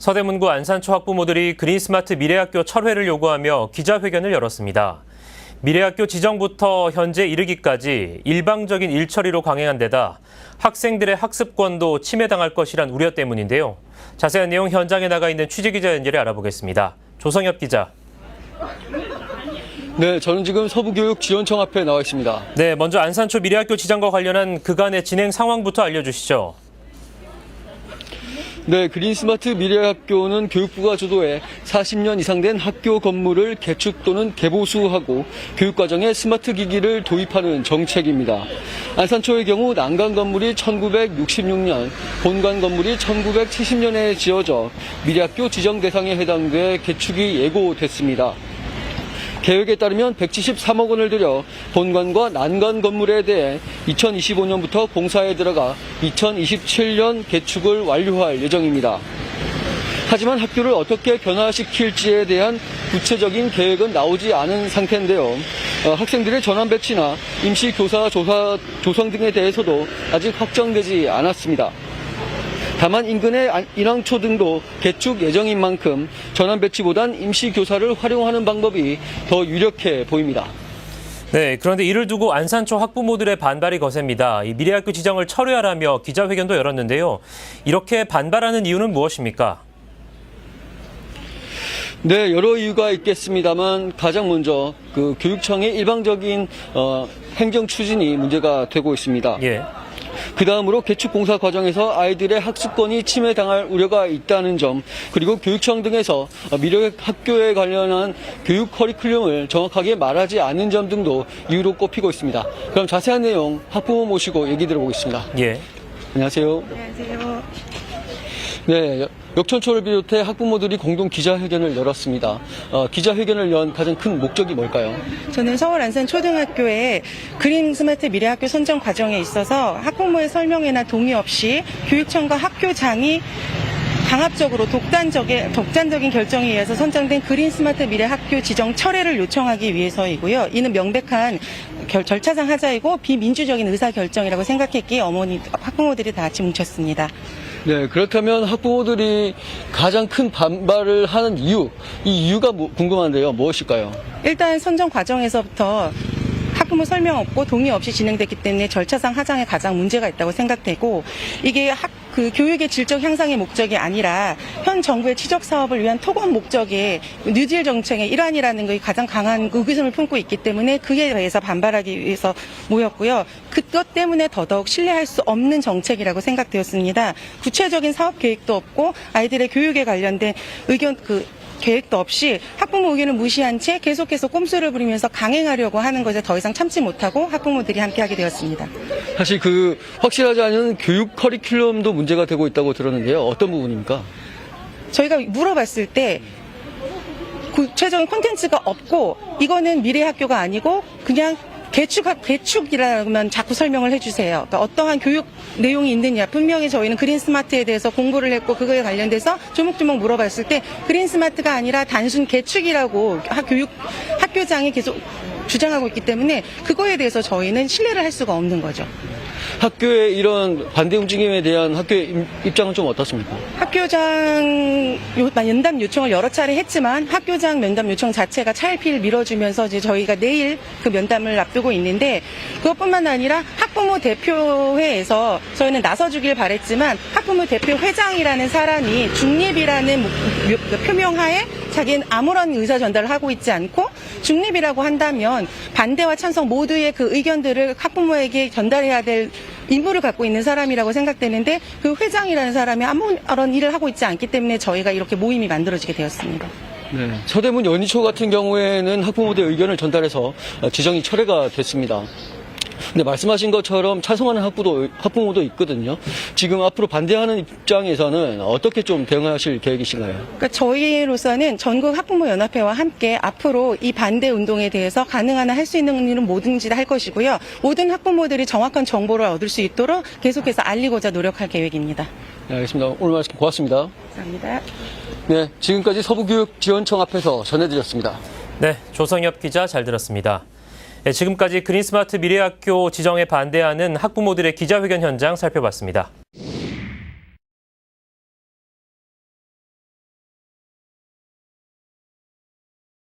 서대문구 안산초 학부모들이 그린스마트 미래학교 철회를 요구하며 기자회견을 열었습니다. 미래학교 지정부터 현재 이르기까지 일방적인 일처리로 강행한 데다 학생들의 학습권도 침해당할 것이란 우려 때문인데요. 자세한 내용 현장에 나가 있는 취재기자 연결해 알아보겠습니다. 조성엽 기자. 네, 저는 지금 서부교육지원청 앞에 나와 있습니다. 네, 먼저 안산초 미래학교 지정과 관련한 그간의 진행 상황부터 알려주시죠. 네, 그린스마트 미래학교는 교육부가 주도해 40년 이상 된 학교 건물을 개축 또는 개보수하고 교육과정에 스마트 기기를 도입하는 정책입니다. 안산초의 경우 난간 건물이 1966년, 본관 건물이 1970년에 지어져 미래학교 지정 대상에 해당돼 개축이 예고됐습니다. 계획에 따르면 173억 원을 들여 본관과 난간 건물에 대해 2025년부터 공사에 들어가 2027년 개축을 완료할 예정입니다. 하지만 학교를 어떻게 변화시킬지에 대한 구체적인 계획은 나오지 않은 상태인데요. 학생들의 전환 배치나 임시 교사 조성 등에 대해서도 아직 확정되지 않았습니다. 다만 인근의 인왕초 등도 개축 예정인 만큼 전환 배치보단 임시 교사를 활용하는 방법이 더 유력해 보입니다. 네, 그런데 이를 두고 안산초 학부모들의 반발이 거셉니다. 이 미래학교 지정을 철회하라며 기자회견도 열었는데요. 이렇게 반발하는 이유는 무엇입니까? 네, 여러 이유가 있겠습니다만 가장 먼저 교육청의 일방적인 행정 추진이 문제가 되고 있습니다. 예. 그 다음으로 개축 공사 과정에서 아이들의 학습권이 침해당할 우려가 있다는 점, 그리고 교육청 등에서 미래학교에 관련한 교육 커리큘럼을 정확하게 말하지 않는 점 등도 이유로 꼽히고 있습니다. 그럼 자세한 내용 학부모 모시고 얘기 들어보겠습니다. 예. 안녕하세요. 안녕하세요. 네, 역천초를 비롯해 학부모들이 공동 기자회견을 열었습니다. 기자회견을 연 가장 큰 목적이 뭘까요? 저는 서울 안산 초등학교의 그린 스마트 미래학교 선정 과정에 있어서 학부모의 설명회나 동의 없이 교육청과 학교장이 강압적으로 독단적인 결정에 의해서 선정된 그린 스마트 미래학교 지정 철회를 요청하기 위해서이고요. 이는 명백한 절차상 하자이고 비민주적인 의사결정이라고 생각했기에 학부모들이 다 같이 뭉쳤습니다. 네, 그렇다면 학부모들이 가장 큰 반발을 하는 이유, 이 이유가 궁금한데요. 무엇일까요? 일단 선정 과정에서부터 학부모 설명 없고 동의 없이 진행됐기 때문에 절차상 하장에 가장 문제가 있다고 생각되고, 이게 교육의 질적 향상의 목적이 아니라 현 정부의 치적 사업을 위한 토건 목적의 뉴딜 정책의 일환이라는 것이 가장 강한 의구심을 품고 있기 때문에 그에 대해서 반발하기 위해서 모였고요. 그것 때문에 더더욱 신뢰할 수 없는 정책이라고 생각되었습니다. 구체적인 사업 계획도 없고 아이들의 교육에 관련된 계획도 없이 학부모 의견을 무시한 채 계속해서 꼼수를 부리면서 강행하려고 하는 것에 더 이상 참지 못하고 학부모들이 함께하게 되었습니다. 사실 확실하지 않은 교육 커리큘럼도 문제가 되고 있다고 들었는데요. 어떤 부분입니까? 저희가 물어봤을 때 구체적인 콘텐츠가 없고 이거는 미래학교가 아니고 그냥 개축이라고만 자꾸 설명을 해주세요. 그러니까 어떠한 교육 내용이 있느냐. 분명히 저희는 그린스마트에 대해서 공부를 했고 그거에 관련돼서 조목조목 물어봤을 때 그린스마트가 아니라 단순 개축이라고 학교장이 계속 주장하고 있기 때문에 그거에 대해서 저희는 신뢰를 할 수가 없는 거죠. 학교의 이런 반대 움직임에 대한 학교의 입장은 좀 어떻습니까? 학교장 면담 요청을 여러 차례 했지만 학교장 면담 요청 자체가 차일피일 미뤄지면서 이제 저희가 내일 그 면담을 앞두고 있는데, 그것뿐만 아니라 학부모 대표회에서 저희는 나서주길 바랬지만 학부모 대표회장이라는 사람이 중립이라는 표명하에 자기는 아무런 의사 전달을 하고 있지 않고, 중립이라고 한다면 반대와 찬성 모두의 그 의견들을 학부모에게 전달해야 될 임무를 갖고 있는 사람이라고 생각되는데, 그 회장이라는 사람이 아무런 일을 하고 있지 않기 때문에 저희가 이렇게 모임이 만들어지게 되었습니다. 네, 서대문 연희초 같은 경우에는 학부모들의 의견을 전달해서 지정이 철회가 됐습니다. 근데 말씀하신 것처럼 찬성하는 학부모도 있거든요. 지금 앞으로 반대하는 입장에서는 어떻게 좀 대응하실 계획이신가요? 그러니까 저희로서는 전국 학부모 연합회와 함께 앞으로 이 반대 운동에 대해서 가능한 한 할 수 있는 일은 뭐든지 할 것이고요. 모든 학부모들이 정확한 정보를 얻을 수 있도록 계속해서 알리고자 노력할 계획입니다. 네, 알겠습니다. 오늘 말씀 고맙습니다. 감사합니다. 네, 지금까지 서부교육지원청 앞에서 전해드렸습니다. 네, 조성엽 기자 잘 들었습니다. 네, 지금까지 그린스마트 미래학교 지정에 반대하는 학부모들의 기자회견 현장 살펴봤습니다.